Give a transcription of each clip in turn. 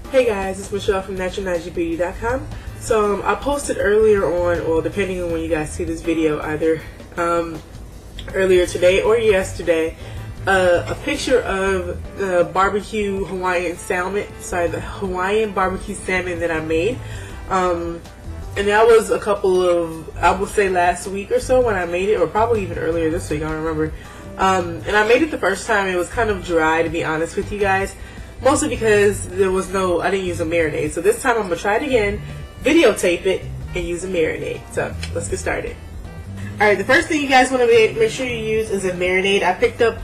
Hey guys, it's Michelle from naturalnigebeauty.com. So I posted earlier on, or depending on when you guys see this video, either earlier today or yesterday, a picture of the barbecue Hawaiian salmon, the Hawaiian barbecue salmon that I made. And that was a couple of, I would say last week or so when I made it, or probably even earlier this week, I don't remember. And I made it the first time. It was kind of dry, to be honest with you guys. Mostly because there was I didn't use a marinade. So this time I'm going to try it again, videotape it, and use a marinade. So let's get started. Alright, the first thing you guys want to make sure you use is a marinade. I picked up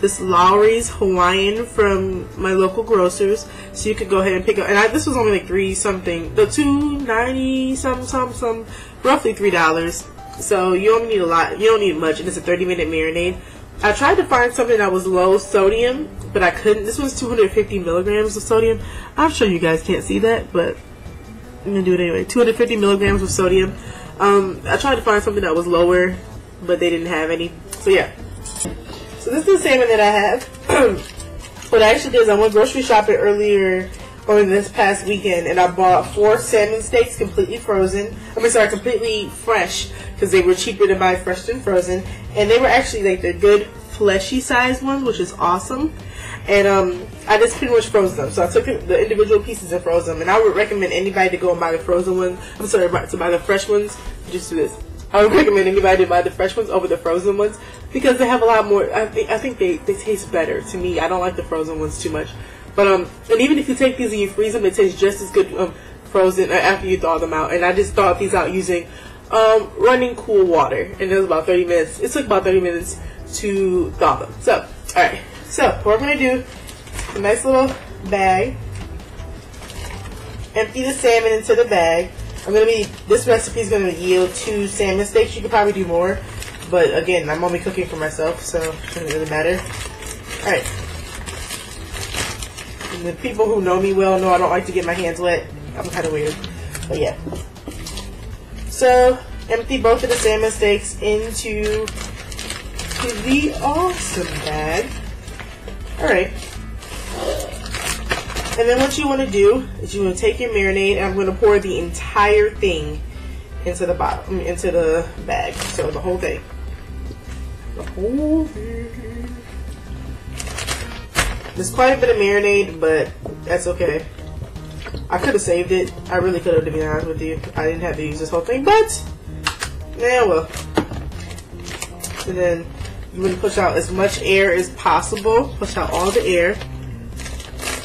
this Lawry's Hawaiian from my local grocers. So you could go ahead and pick up, and this was only like $2.90 some, roughly $3. So you don't need a lot, you don't need much, and it's a 30-minute marinade. I tried to find something that was low sodium, but I couldn't. This was 250 milligrams of sodium. I'm sure you guys can't see that, but I'm going to do it anyway. 250 milligrams of sodium. I tried to find something that was lower, but they didn't have any. So yeah. So this is the salmon that I have. What I actually did is I went grocery shopping earlier on this past weekend, and I bought 4 salmon steaks completely frozen. Completely fresh, because they were cheaper to buy fresh than frozen. And they were actually like the good fleshy sized ones, which is awesome. And I just pretty much froze them. So I took the individual pieces and froze them. And I would recommend anybody to go and buy the frozen ones. To buy the fresh ones. Just do this. I would recommend anybody to buy the fresh ones over the frozen ones, because they have a lot more. I think they taste better to me. I don't like the frozen ones too much. But and even if you take these and you freeze them, it tastes just as good frozen after you thaw them out. And I just thawed these out using running cool water, and it was about 30 minutes. It took about 30 minutes to thaw them. So, alright. So, what we're going to do, a nice little bag. Empty the salmon into the bag. This recipe is going to yield 2 salmon steaks. You could probably do more, but again, I'm only cooking for myself, so it doesn't really matter. Alright. And the people who know me well know I don't like to get my hands wet. I'm kind of weird, but yeah. So, empty both of the salmon steaks into the awesome bag. Alright. And then what you want to do is you want to take your marinade, and I'm going to pour the entire thing into the bottom, into the bag. So the whole thing. The whole thing. There's quite a bit of marinade, but that's okay. I could have saved it. I really could have, to be honest with you. I didn't have to use this whole thing, but yeah, well. And then you want to push out as much air as possible. Push out all the air,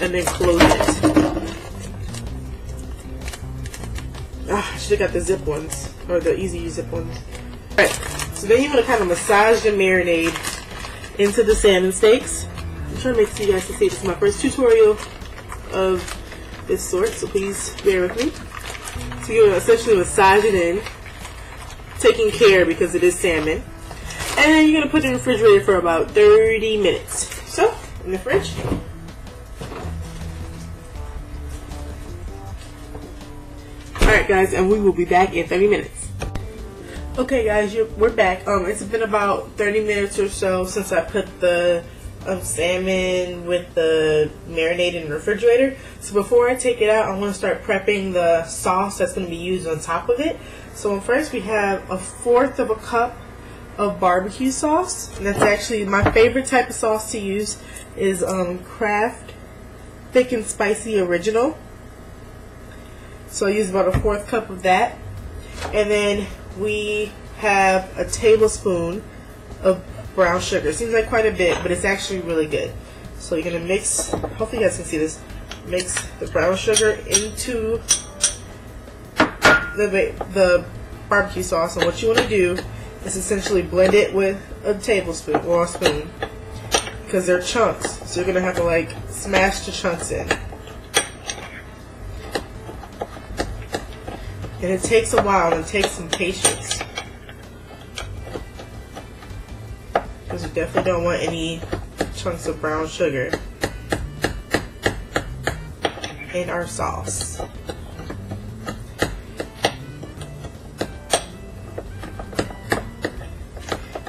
and then close it. I should have got the zip ones, or the easy use zip ones. Alright, so then you want to kind of massage the marinade into the salmon steaks. I'm trying to make sure you guys can see. This is my first tutorial of this sort, so please bear with me. So you're going to essentially massage it in, taking care because it is salmon. And then you're going to put it in the refrigerator for about 30 minutes. So, in the fridge. Alright guys, and we will be back in 30 minutes. Okay guys, we're back. It's been about 30 minutes or so since I put the salmon with the marinade in the refrigerator. So before I take it out, I want to start prepping the sauce that's going to be used on top of it. So first we have 1/4 of a cup of barbecue sauce, and that's actually my favorite type of sauce to use is Kraft Thick and Spicy Original. So I use about 1/4 cup of that, and then we have a tablespoon of brown sugar. It seems like quite a bit, but it's actually really good. So you're gonna mix. Hopefully you guys can see this. Mix the brown sugar into the barbecue sauce, and what you want to do is essentially blend it with a tablespoon or a spoon, because they're chunks. So you're gonna have to like smash the chunks in. And it takes a while, and it takes some patience, because you definitely don't want any chunks of brown sugar in our sauce.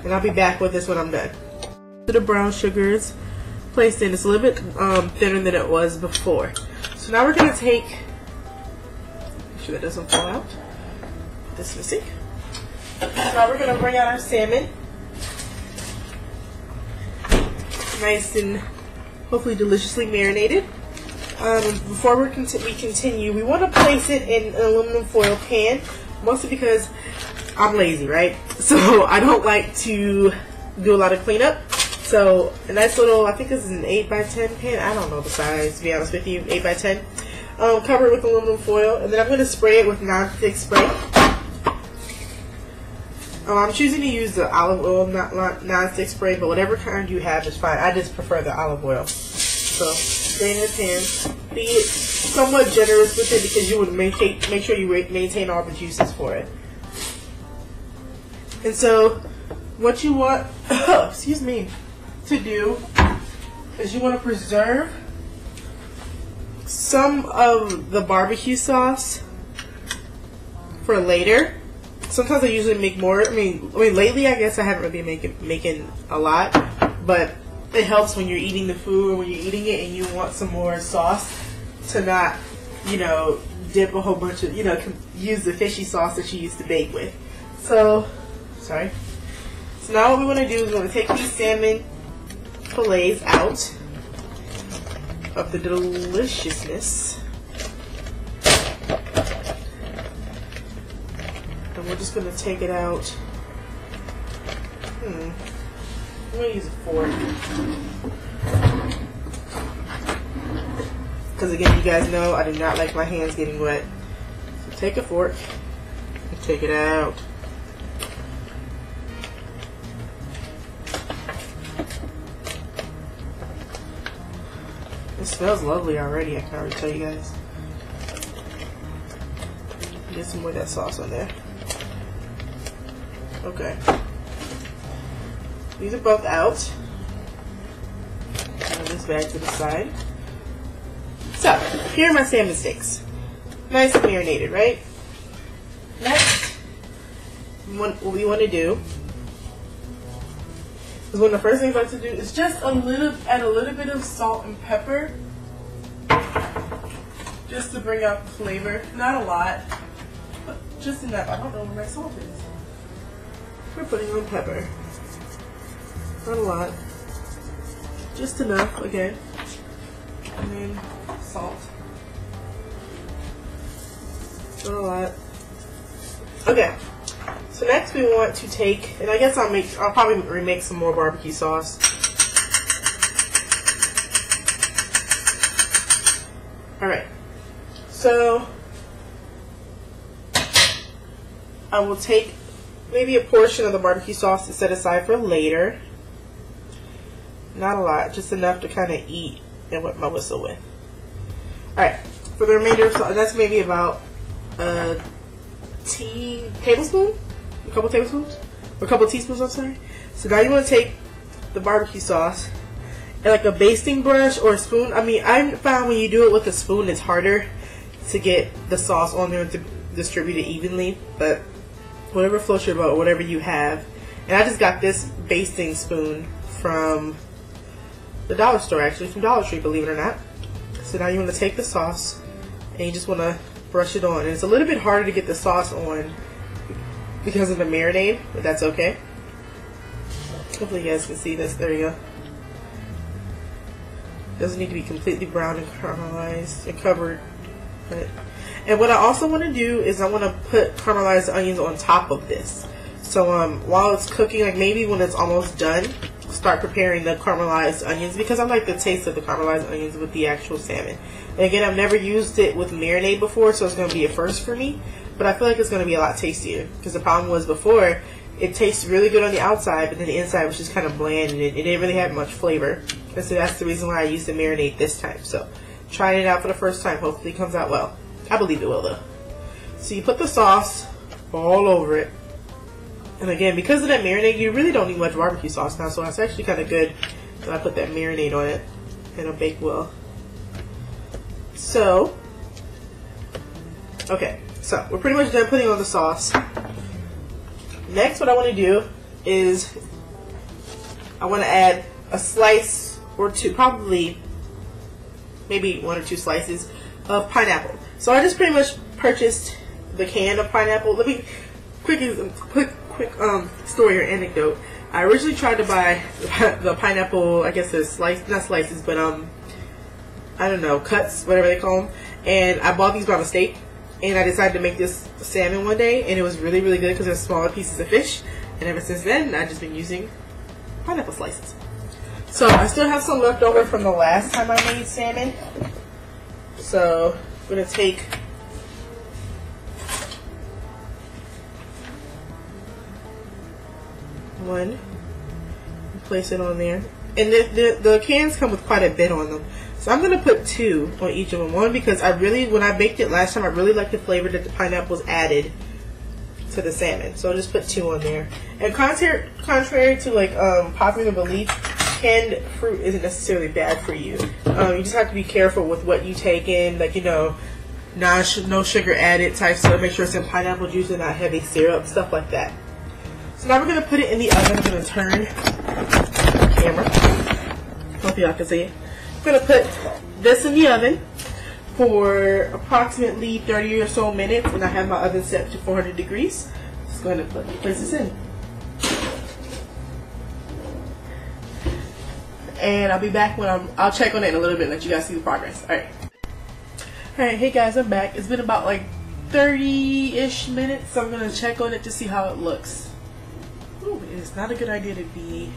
And I'll be back with this when I'm done. The brown sugars placed in, it's a little bit thinner than it was before. So now we're gonna take, make sure that doesn't fall out. This missing. So now we're gonna bring out our salmon. Nice and hopefully deliciously marinated. Before we continue, we want to place it in an aluminum foil pan, mostly because I'm lazy, right? So I don't like to do a lot of cleanup. So a nice little, I think this is an 8x10 pan. I don't know the size, to be honest with you. 8x10. Cover it with aluminum foil, and then I'm going to spray it with non-stick spray. I'm choosing to use the olive oil non-stick spray, but whatever kind you have is fine. I just prefer the olive oil. So spray in the pan. Be somewhat generous with it because you would make sure you maintain all the juices for it. And so what you want, excuse me, to do is you want to preserve some of the barbecue sauce for later. Sometimes I usually make more. I mean, lately I guess I haven't really been making a lot, but it helps when you're eating the food or when you're eating it and you want some more sauce to not, you know, dip a whole bunch of, you know, use the fishy sauce that you used to bake with. So, sorry. So now what we want to do is we want to take these salmon fillets out of the deliciousness. And we're just going to take it out. I'm going to use a fork. Because again, you guys know I do not like my hands getting wet. So take a fork and take it out. It smells lovely already, I can already tell you guys. Get some more of that sauce on there. Okay. These are both out. Move this bag to the side. So, here are my salmon steaks. Nice and marinated, right? Next, what we want to do is one of the first things I like to do is just add a little bit of salt and pepper. Just to bring out the flavor. Not a lot, but just enough. I don't know where my salt is. We're putting on pepper. Not a lot. Just enough, again. And then salt. Not a lot. Okay. So next we want to take, and I guess I'll probably remake some more barbecue sauce. Alright. So I will take maybe a portion of the barbecue sauce to set aside for later. Not a lot, just enough to kind of eat and wet my whistle with. Alright, for the remainder of sauce, that's maybe about a tablespoon? A couple tablespoons? Or a couple teaspoons, I'm sorry. So now you want to take the barbecue sauce and like a basting brush or a spoon. I mean, I found when you do it with a spoon, it's harder to get the sauce on there and to distribute it evenly. But whatever floats your boat, whatever you have. And I just got this basting spoon from the dollar store, actually, from Dollar Tree, believe it or not. So now you want to take the sauce and you just want to brush it on. And it's a little bit harder to get the sauce on because of the marinade, but that's okay. Hopefully you guys can see this. There you go. Doesn't need to be completely brown and caramelized and covered. But, and what I also want to do is I want to put caramelized onions on top of this. So while it's cooking, like maybe when it's almost done, start preparing the caramelized onions because I like the taste of the caramelized onions with the actual salmon. And again, I've never used it with marinade before, so it's going to be a first for me. But I feel like it's going to be a lot tastier because the problem was before, it tastes really good on the outside, but then the inside was just kind of bland and it didn't really have much flavor. And so that's the reason why I used the marinade this time. So trying it out for the first time, hopefully it comes out well. I believe it will though. So you put the sauce all over it. And again, because of that marinade, you really don't need much barbecue sauce now, so it's actually kind of good that I put that marinade on it and it'll bake well. So, okay, so we're pretty much done putting on the sauce. Next, what I want to do is I want to add a slice or two, probably maybe 1 or 2 slices of pineapple. So I just pretty much purchased the can of pineapple. Let me quick story or anecdote. I originally tried to buy the pineapple, I guess it's not slices, but I don't know, cuts, whatever they call them. And I bought these by mistake, and I decided to make this salmon one day, and it was really, really good because they're smaller pieces of fish. And ever since then, I've just been using pineapple slices. So I still have some left over from the last time I made salmon. So I'm gonna take one and place it on there. And the cans come with quite a bit on them. So I'm going to put 2 on each of them. One, because when I baked it last time, I really liked the flavor that the pineapple was added to the salmon. So I'll just put 2 on there. And contrary to like popular belief, canned fruit isn't necessarily bad for you. You just have to be careful with what you take in, like, you know, no sugar added type stuff. Make sure it's in pineapple juice and not heavy syrup, stuff like that. So now we're going to put it in the oven. I'm going to turn the camera. Hope y'all can see it. I'm going to put this in the oven for approximately 30 or so minutes, and I have my oven set to 400 degrees. Just going to place this in. And I'll be back when I'll check on it in a little bit and let you guys see the progress. Alright. Alright, hey guys, I'm back. It's been about like 30-ish minutes, so I'm going to check on it to see how it looks. Ooh, it's not a good idea to be...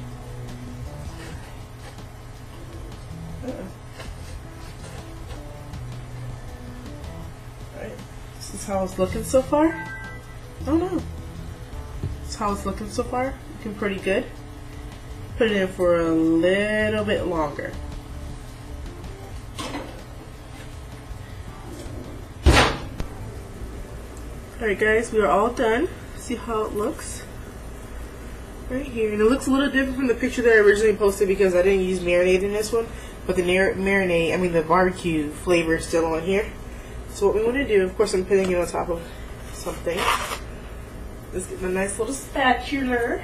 Alright, this is how it's looking so far. Oh no. This is how it's looking so far. Looking pretty good. Put it in for a little bit longer. Alright guys, we are all done. See how it looks right here. And it looks a little different from the picture that I originally posted because I didn't use marinade in this one. But the barbecue flavor is still on here. So what we want to do, of course I'm putting it on top of something. Let's get a nice little spatula.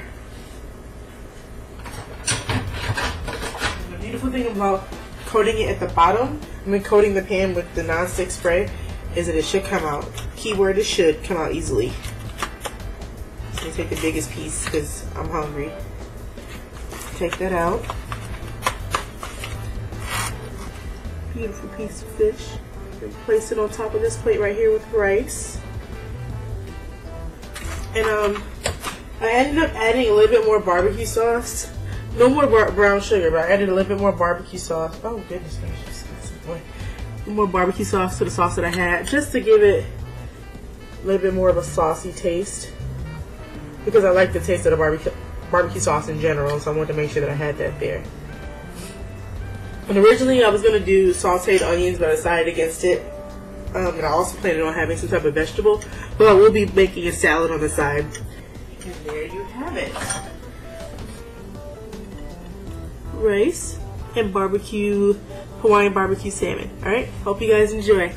And the beautiful thing about coating it at the bottom, coating the pan with the non-stick spray, is that it should come out. Keyword is should come out easily. Let me take the biggest piece because I'm hungry. Take that out. Beautiful piece of fish. And place it on top of this plate right here with rice. And I ended up adding a little bit more barbecue sauce. No more brown sugar, but I added a little bit more barbecue sauce. Oh goodness gracious. More barbecue sauce to the sauce that I had, just to give it a little bit more of a saucy taste, because I like the taste of the barbecue sauce in general, so I wanted to make sure that I had that there. And originally I was going to do sauteed onions, but I decided against it. And I also planned on having some type of vegetable, but I will be making a salad on the side. And there you have it. Rice and Hawaiian barbecue salmon. Alright, hope you guys enjoy.